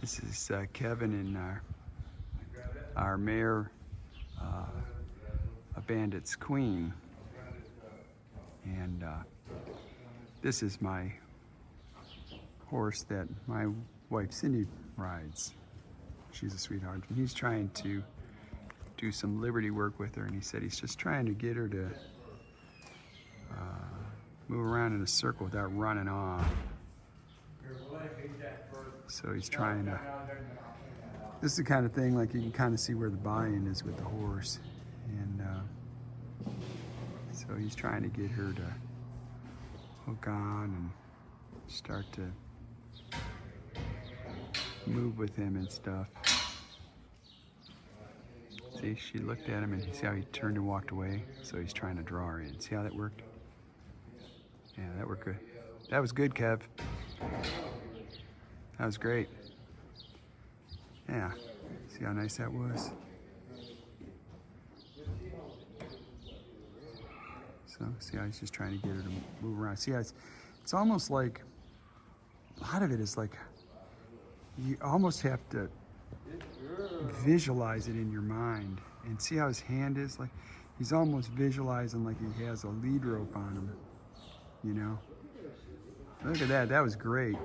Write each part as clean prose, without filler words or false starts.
This is Kevin and our mare, a bandit's queen. And this is my horse that my wife Cindy rides. She's a sweetheart. And he's trying to do some liberty work with her, and he said he's just trying to get her to move around in a circle without running off. So he's trying to, this is the kind of thing, like you can kind of see where the buy-in is with the horse. And so he's trying to get her to hook on and start to move with him and stuff. See, she looked at him and see how he turned and walked away? So he's trying to draw her in. See how that worked? Yeah, that worked good. That was good, Kev. That was great. Yeah, see how nice that was? So, see how he's just trying to get her to move around. See how it's almost like, a lot of it is like, you almost have to visualize it in your mind. And see how his hand is? Like, he's almost visualizing like he has a lead rope on him, you know? Look at that, that was great.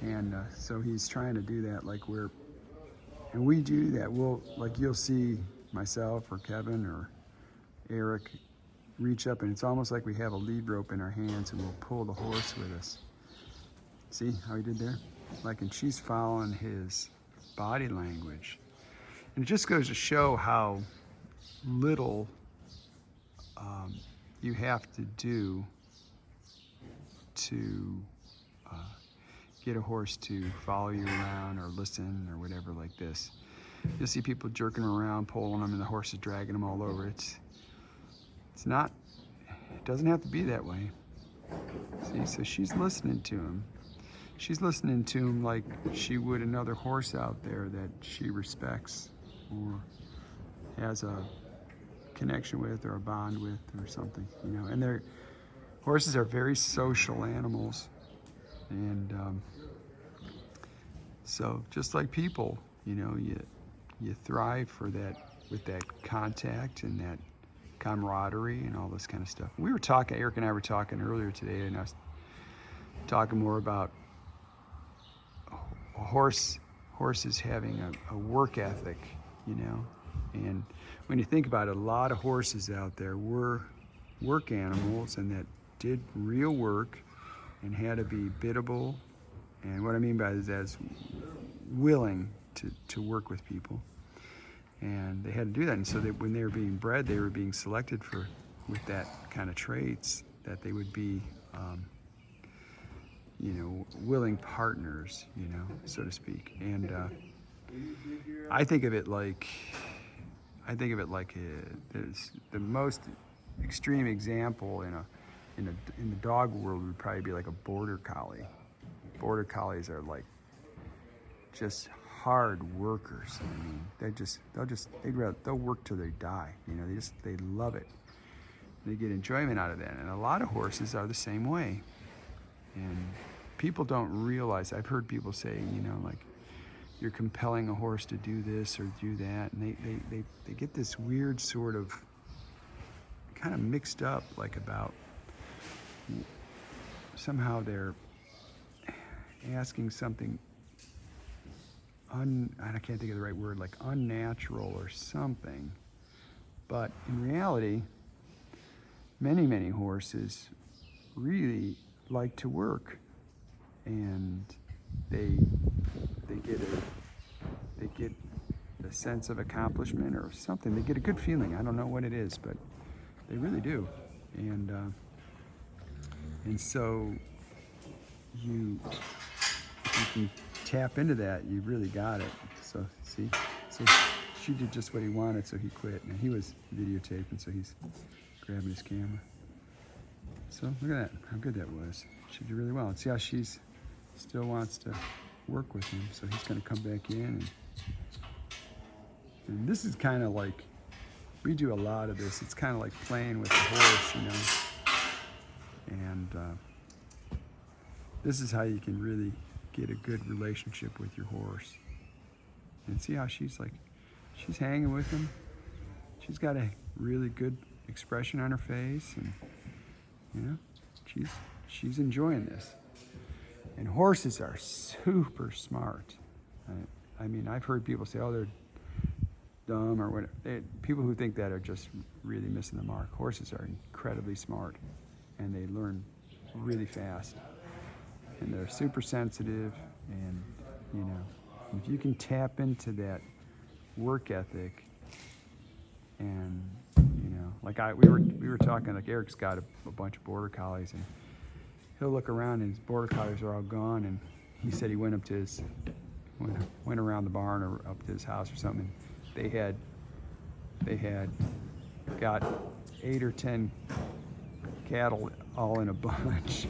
And so he's trying to do that, like and we do that. We'll, like, you'll see myself or Kevin or Eric reach up, and it's almost like we have a lead rope in our hands and we'll pull the horse with us. See how he did there? Like, and she's following his body language. And it just goes to show how little you have to do to get a horse to follow you around or listen or whatever like this. You'll see people jerking around, pulling them, and the horse is dragging them all over. It's not, it doesn't have to be that way. See, so she's listening to him. She's listening to him like she would another horse out there that she respects or has a connection with or a bond with or something, you know. And horses are very social animals. And so just like people, you know, you thrive for that, with that contact and that camaraderie and all this kind of stuff. We were talking, Eric and I were talking earlier today, and I was talking more about horses having a work ethic, you know. And when you think about it, a lot of horses out there were work animals and that did real work and had to be biddable. And what I mean by that is willing to work with people. And they had to do that. And so that when they were being bred, they were being selected with that kind of traits, that they would be, you know, willing partners, you know, so to speak. And I think of it like the most extreme example in the dog world would probably be like a border collie. Border collies are like just hard workers. I mean, they'll work till they die. You know, they love it. They get enjoyment out of that. And a lot of horses are the same way. And people don't realize, I've heard people say, you know, like, you're compelling a horse to do this or do that. And they get this weird sort of, kind of mixed up, like about, somehow they're asking something, I can't think of the right word, like unnatural or something. But in reality, many horses really like to work, and they get a sense of accomplishment or something. They get a good feeling. I don't know what it is, but they really do. And so if you can tap into that, you really got it. So see, so she did just what he wanted, so he quit. And he was videotaping, so he's grabbing his camera. So look at that, how good that was. She did really well. And see how she's still wants to work with him, so he's gonna come back in. And this is kind of like, we do a lot of this. It's kind of like playing with the horse, you know. And this is how you can really get a good relationship with your horse. And see how she's hanging with him. She's got a really good expression on her face, and you know, she's enjoying this. And horses are super smart. I mean, I've heard people say, oh, they're dumb or whatever. People who think that are just really missing the mark. Horses are incredibly smart, and they learn really fast. And they're super sensitive, and you know, if you can tap into that work ethic, and you know, like we were talking, like Eric's got a bunch of border collies, and he'll look around and his border collies are all gone, and he said he went around the barn or up to his house or something. They had got 8 or 10 cattle all in a bunch.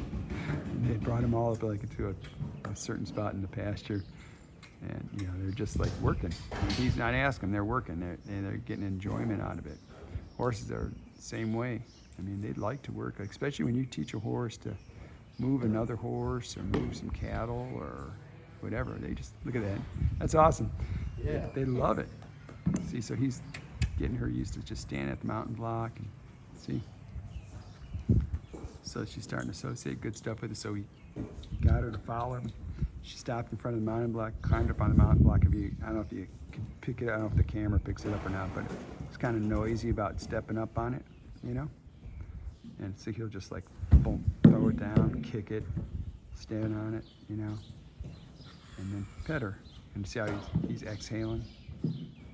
And they brought them all up like to a certain spot in the pasture, and you know, they're just like working. And he's not asking, they're working. They're getting enjoyment out of it. Horses are the same way. I mean, they'd like to work, especially when you teach a horse to move another horse or move some cattle or whatever. They just look at that. That's awesome. Yeah, they love it. See, so he's getting her used to just standing at the mountain block, and see. So she's starting to associate good stuff with it. So he got her to follow him. She stopped in front of the mountain block, climbed up on the mountain block. I don't know if you can pick it. I don't know if the camera picks it up or not, but it's kind of noisy about stepping up on it, you know. And so he'll just like boom, throw it down, kick it, stand on it, you know, and then pet her. And see how he's exhaling.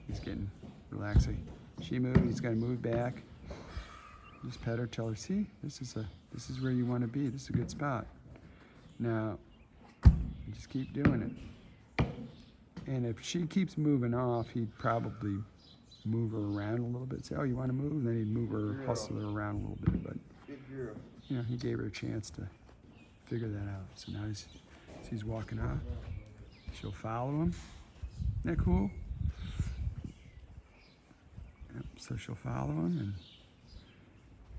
He's getting relaxing. She moved. He's gonna move back. Just pet her. Tell her, see, this is where you want to be. This is a good spot. Now, just keep doing it. And if she keeps moving off, he'd probably move her around a little bit. Say, oh, you want to move? And then he'd move her, hustle her around a little bit. But you know, he gave her a chance to figure that out. So now he's walking off. She'll follow him. Isn't that cool? Yep, so she'll follow him, and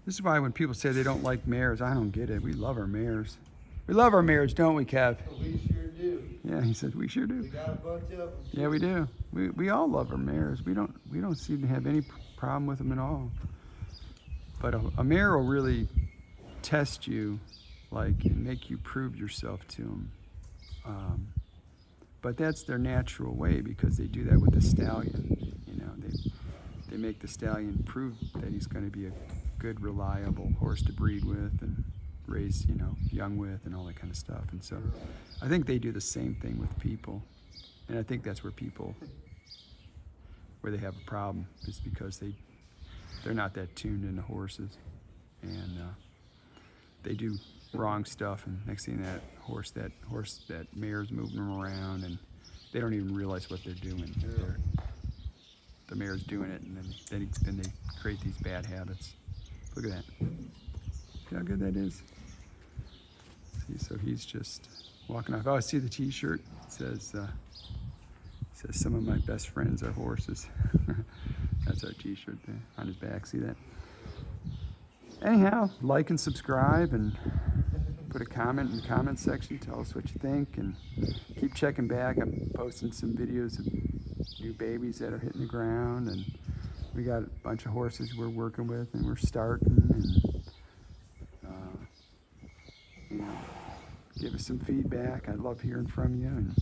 this is why when people say they don't like mares, I don't get it. We love our mares. We love our mares, don't we, Kev? We sure do. Yeah, he said we sure do. We got a bunch of them. Yeah, we do. We all love our mares. We don't seem to have any problem with them at all. But a mare will really test you, like, and make you prove yourself to them. But that's their natural way, because they do that with the stallion. You know, they make the stallion prove that he's going to be a good, reliable horse to breed with and raise, you know, young with, and all that kind of stuff. And so I think they do the same thing with people. And I think that's where they have a problem, is because they're not that tuned into horses, and they do wrong stuff, and next thing that mare's moving them around, and they don't even realize what they're doing. The mare's doing it, and then they create these bad habits. Look at that. See how good that is? See, so he's just walking off. Oh, I see the t-shirt. It says some of my best friends are horses. That's our t-shirt there on his back. See that? Anyhow, like and subscribe, and put a comment in the comment section. Tell us what you think, and keep checking back. I'm posting some videos of new babies that are hitting the ground, and we got a bunch of horses we're working with, and we're starting, and you know, give us some feedback. I love hearing from you, and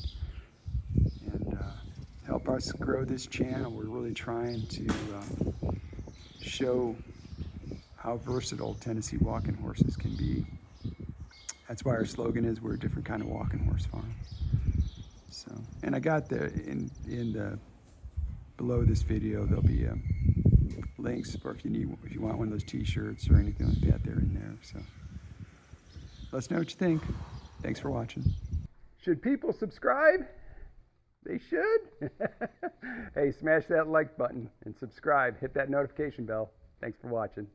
help us grow this channel. We're really trying to show how versatile Tennessee walking horses can be. That's why our slogan is, we're a different kind of walking horse farm. So, and I got in the below this video, there'll be links for if you want one of those t-shirts or anything like that. They're in there. So let us know what you think. Thanks for watching. Should people subscribe? They should. Hey, smash that like button and subscribe. Hit that notification bell. Thanks for watching.